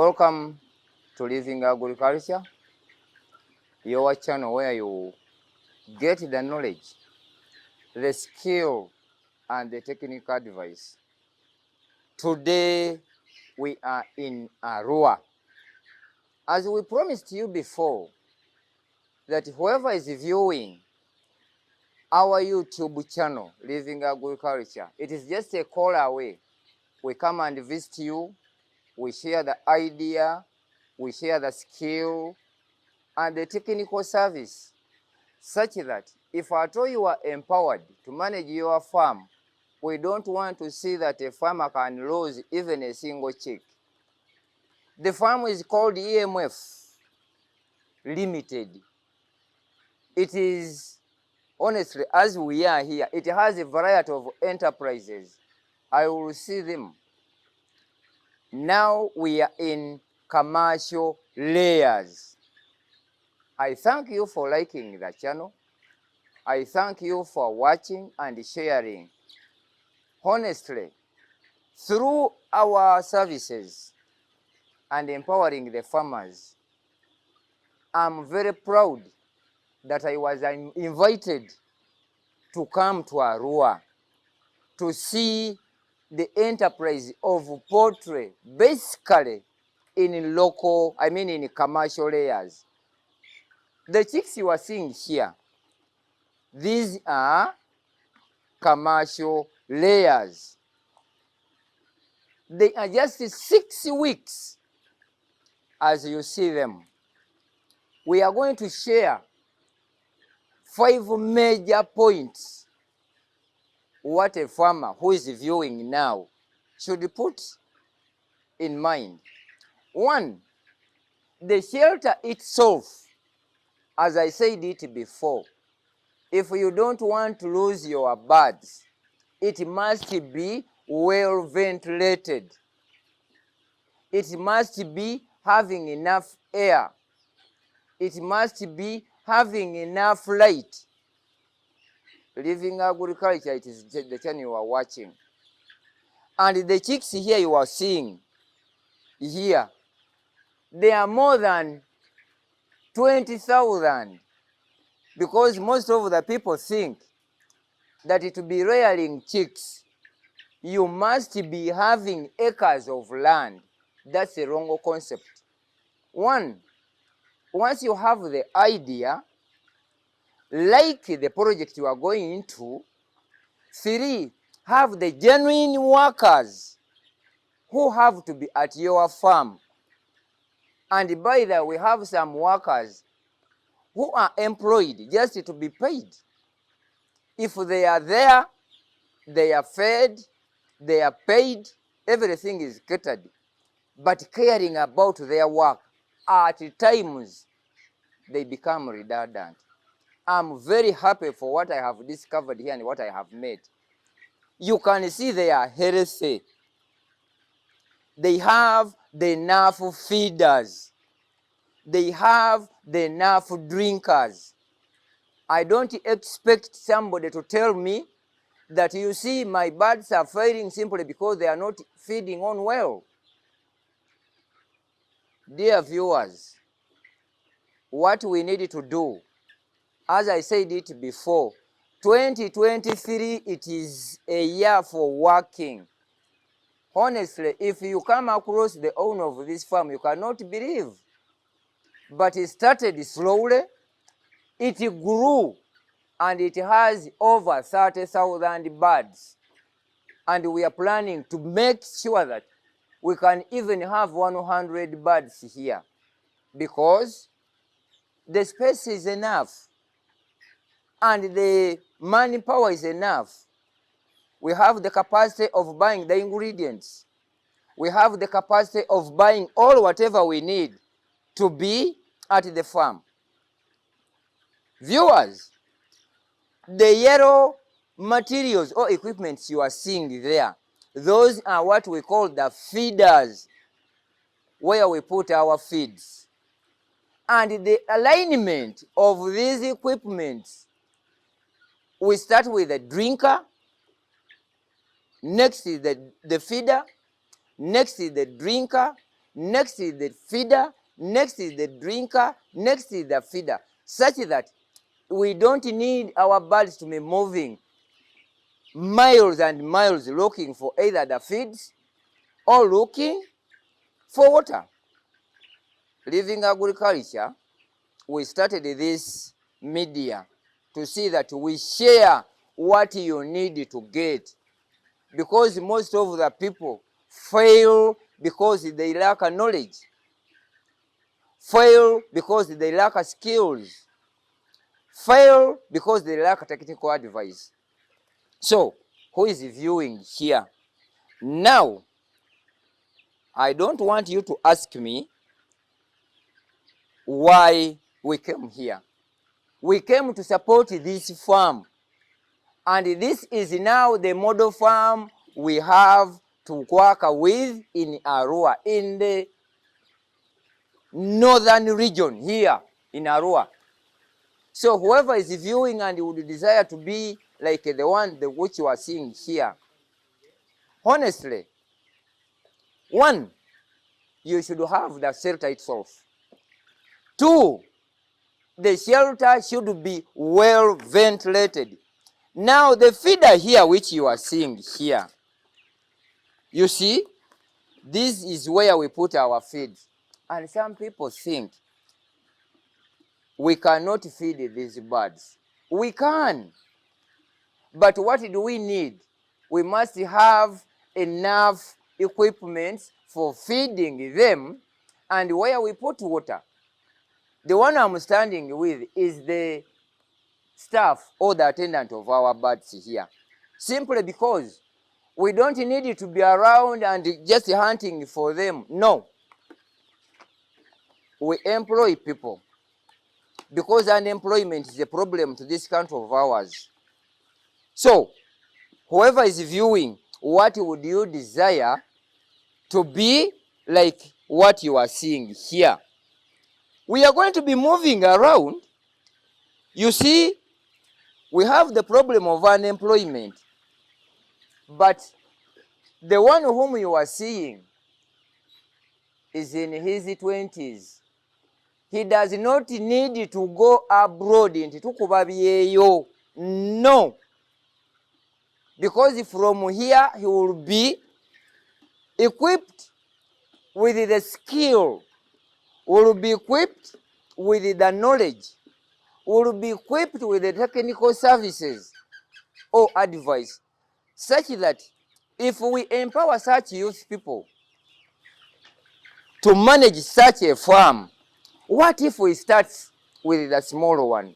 Welcome to Living Agriculture, your channel where you get the knowledge, the skill, and the technical advice. Today, we are in Arua. As we promised you before, that whoever is viewing our YouTube channel, Living Agriculture, it is just a call away. We come and visit you, we share the idea, we share the skill, and the technical service, such that if at all you are empowered to manage your farm, we don't want to see that a farmer can lose even a single chick. The farm is called EMF Limited. It is, honestly, as we are here, it has a variety of enterprises. I will see them. Now we are in commercial layers. I thank you for liking the channel. I thank you for watching and sharing. Honestly, through our services and empowering the farmers, I'm very proud that I was invited to come to Arua to see the enterprise of poultry, basically in in commercial layers. The chicks you are seeing here, these are commercial layers. They are just 6 weeks as you see them. We are going to share 5 major points what a farmer who is viewing now should put in mind. 1, the shelter itself, as I said it before, if you don't want to lose your birds, it must be well ventilated. It must be having enough air. It must be having enough light. Living Agriculture, it is the channel you are watching. And the chicks here you are seeing here, they are more than 20,000, because most of the people think that to be rearing chicks, you must be having acres of land. That's a wrong concept. 1, once you have the idea, like the project you are going into. 3, have the genuine workers who have to be at your farm. And by the way, we have some workers who are employed just to be paid. If they are there, they are fed, they are paid, everything is catered. But caring about their work, at times, they become redundant. I'm very happy for what I have discovered here and what I have made. You can see they are healthy. They have the enough feeders. They have the enough drinkers. I don't expect somebody to tell me that, you see, my birds are failing simply because they are not feeding on well. Dear viewers, what we need to do, as I said it before, 2023, it is a year for working. Honestly, if you come across the owner of this farm, you cannot believe. But it started slowly, it grew, and it has over 30,000 birds. And we are planning to make sure that we can even have 100 birds here, because the space is enough and the manpower is enough. We have the capacity of buying the ingredients. We have the capacity of buying all whatever we need to be at the farm. Viewers, the yellow materials or equipments you are seeing there, those are what we call the feeders, where we put our feeds. And the alignment of these equipments, we start with the drinker, next is the feeder, next is the drinker, next is the feeder, next is the drinker, next is the feeder, such that we don't need our birds to be moving miles and miles looking for either the feeds or looking for water. Living agriculture, we started this media to see that we share what you need to get, because most of the people fail because they lack knowledge, fail because they lack skills, fail because they lack technical advice. So, who is viewing here? Now, I don't want you to ask me why we came here. We came to support this farm. And this is now the model farm we have to work with in Arua, in the northern region here in Arua. So whoever is viewing and would desire to be like the one which you are seeing here, honestly, one, you should have the shelter itself. Two, the shelter should be well ventilated. Now the feeder here which you are seeing here, you see, this is where we put our feed. And some people think we cannot feed these birds. We can. But what do we need? We must have enough equipment for feeding them, and where we put water. The one I'm standing with is the staff or the attendant of our birds here. Simply because we don't need to be around and just hunting for them. No. We employ people, because unemployment is a problem to this country of ours. So, whoever is viewing, what would you desire to be like what you are seeing here? We are going to be moving around. You see, we have the problem of unemployment. But the one whom you are seeing is in his 20s. He does not need to go abroad into tukubabyeyo. No. Because from here he will be equipped with the skill, will be equipped with the knowledge, will be equipped with the technical services or advice, such that if we empower such youth people to manage such a farm, what if we start with the small one?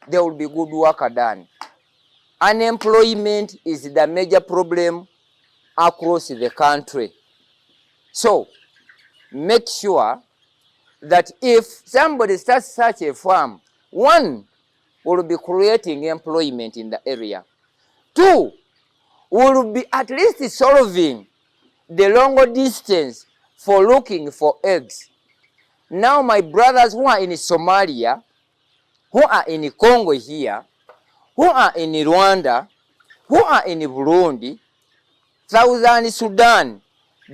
There will be good work done. Unemployment is the major problem across the country. So, make sure that if somebody starts such a farm, one, will be creating employment in the area. Two, will be at least solving the longer distance for looking for eggs. Now my brothers who are in Somalia, who are in Congo here, who are in Rwanda, who are in Burundi, Southern Sudan,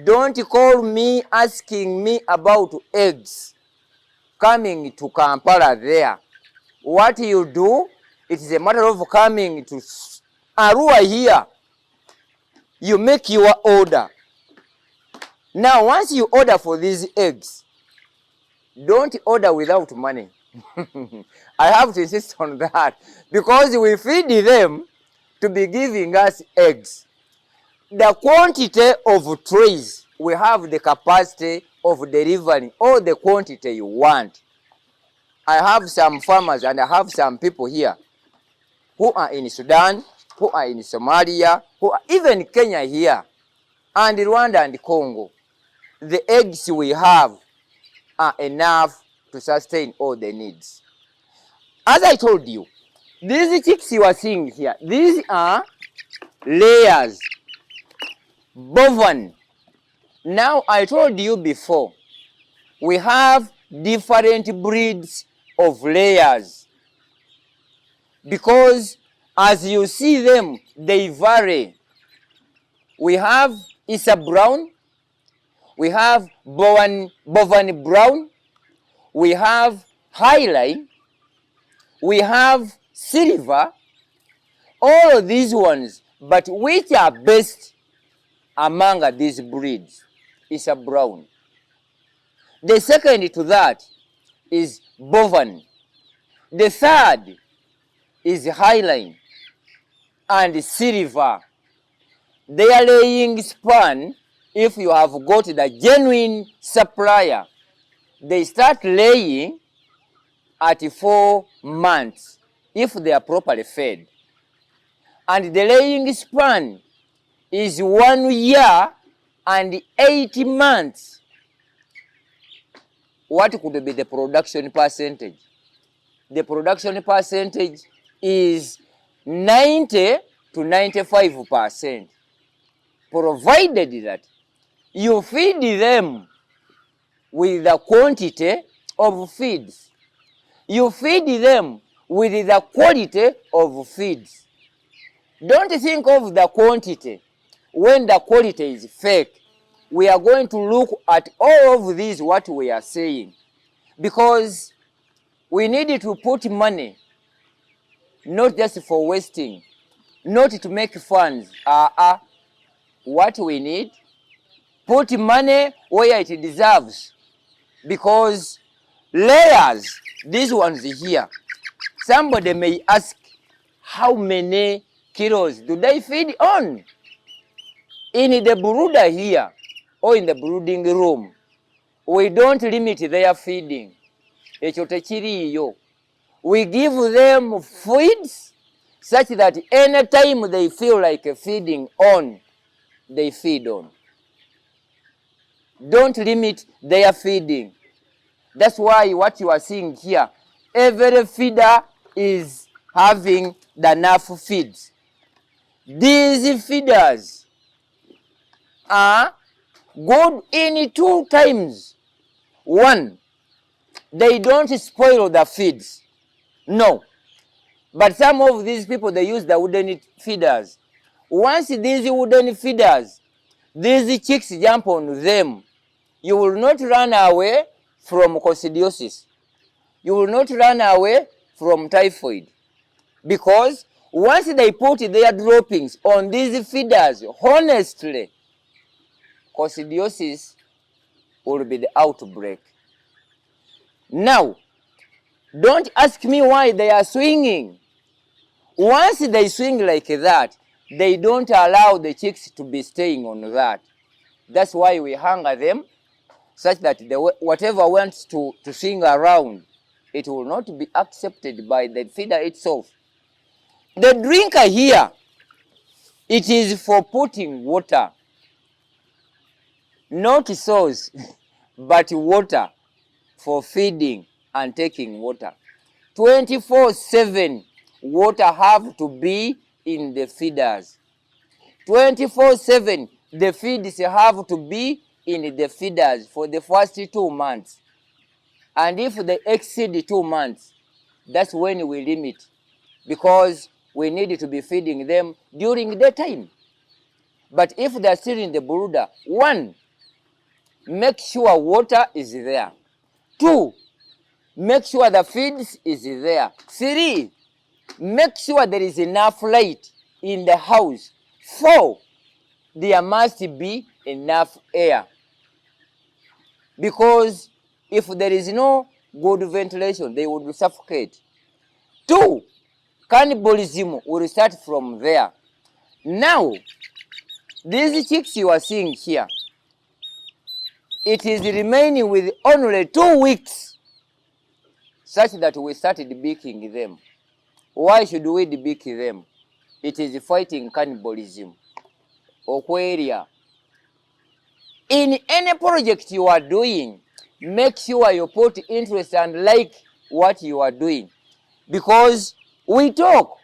don't call me asking me about eggs coming to Kampala there. What you do, it is a matter of coming to Arua here. You make your order. Now, once you order for these eggs, don't order without money. I have to insist on that, because we feed them to be giving us eggs. The quantity of trays, we have the capacity of delivering all the quantity you want. I have some farmers and I have some people here who are in Sudan, who are in Somalia, who are even Kenya here, and Rwanda and Congo. The eggs we have are enough to sustain all the needs. As I told you, these chicks you are seeing here, these are layers, bovine. Now, I told you before, we have different breeds of layers, because as you see them, they vary. We have Isa Brown, We have bovine brown, we have highline, we have silver, all of these ones, but which are best among these breeds is a brown. The second to that is bovine. The third is highline and silver. Their laying span, if you have got the genuine supplier, they start laying at 4 months if they are properly fed. And the laying span is 1 year and 8 months. What could be the production percentage? The production percentage is 90 to 95%, provided that you feed them with the quantity of feeds. You feed them with the quality of feeds. Don't think of the quantity when the quality is fake. We are going to look at all of these, what we are saying, because we need to put money, not just for wasting, not to make funds. What we need, put money where it deserves, because layers, these ones here, somebody may ask, how many kilos do they feed on? In the brooder here, or in the brooding room, we don't limit their feeding. We give them feeds such that anytime they feel like feeding on, they feed on. Don't limit their feeding. That's why what you are seeing here, every feeder is having the enough feeds. These feeders are good in 2 times. One, they don't spoil the feeds. No. But some of these people, they use the wooden feeders. Once these wooden feeders, these chicks jump on them, you will not run away from coccidiosis. You will not run away from typhoid. Because once they put their droppings on these feeders, honestly, coccidiosis will be the outbreak. Now, don't ask me why they are swinging. Once they swing like that, they don't allow the chicks to be staying on that. That's why we hang them, such that whatever wants to swing around, it will not be accepted by the feeder itself. The drinker here, it is for putting water. Not sauce, but water for feeding and taking water. 24/7 water have to be in the feeders. 24/7 the feeds have to be in the feeders for the first 2 months. And if they exceed 2 months, that's when we limit, because we need to be feeding them during the time. But if they are still in the brooder, 1, make sure water is there. 2, make sure the feeds is there. 3, make sure there is enough light in the house. 4, there must be enough air. Because if there is no good ventilation, they would suffocate. 2, cannibalism will start from there. Now, these chicks you are seeing here, it is remaining with only 2 weeks, such that we started beaking them. Why should we beak them? It is fighting cannibalism. Aquaria. In any project you are doing, make sure you put interest and like what you are doing. Because we talk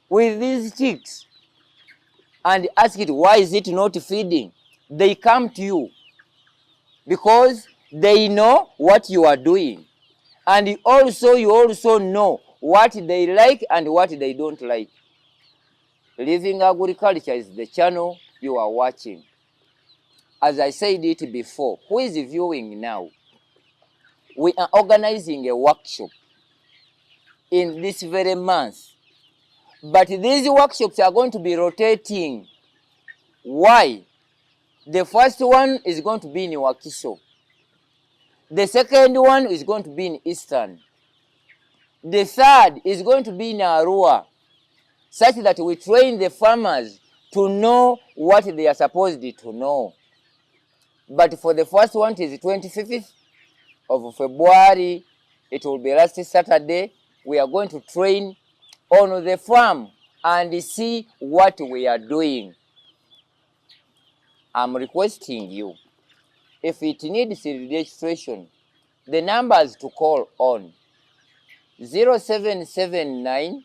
with these chicks and ask it, why is it not feeding? They come to you because they know what you are doing. And you also know what they like and what they don't like. Living Agriculture is the channel you are watching. as I said it before, who is viewing now, we are organizing a workshop in this very month. But these workshops are going to be rotating. Why? The first one is going to be in Wakiso. The second one is going to be in Eastern. The third is going to be in Arua, such that we train the farmers to know what they are supposed to know. But for the first one, it is 25th of February. It will be last Saturday. We are going to train on the farm and see what we are doing. I'm requesting you, if it needs registration, the numbers to call on 0779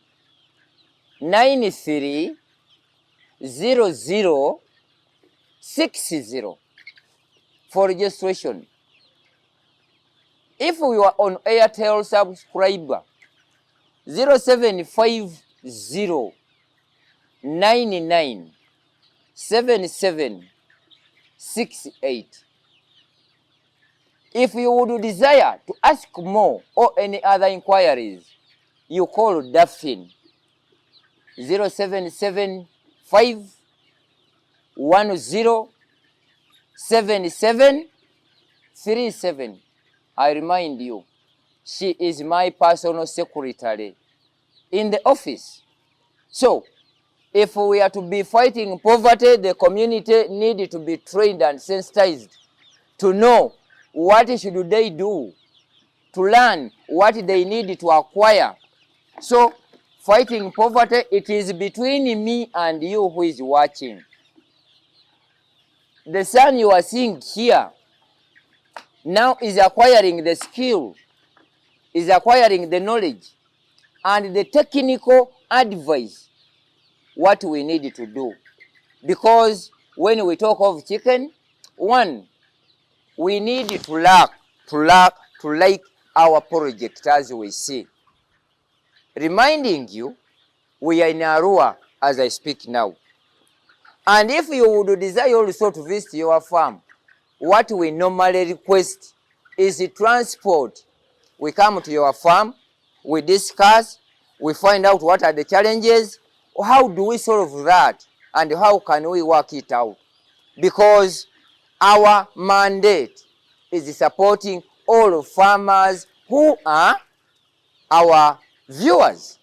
93 00 60 for registration. If we are on Airtel subscriber, 0750 99 77 68. If you would desire to ask more or any other inquiries, you call Daphne 0775 10 7737. I remind you, she is my personal secretary in the office. So, if we are to be fighting poverty, the community need to be trained and sensitized to know what should they do, to learn what they need to acquire. So, fighting poverty, it is between me and you who is watching. The son you are seeing here now is acquiring the skill, is acquiring the knowledge and the technical advice what we need to do. Because when we talk of chicken, one, we need to like our project as we see. Reminding you, we are in Arua as I speak now. And if you would desire also to visit your farm, what we normally request is transport. We come to your farm, we discuss, we find out what are the challenges, how do we solve that, and how can we work it out. Because our mandate is supporting all farmers who are our viewers.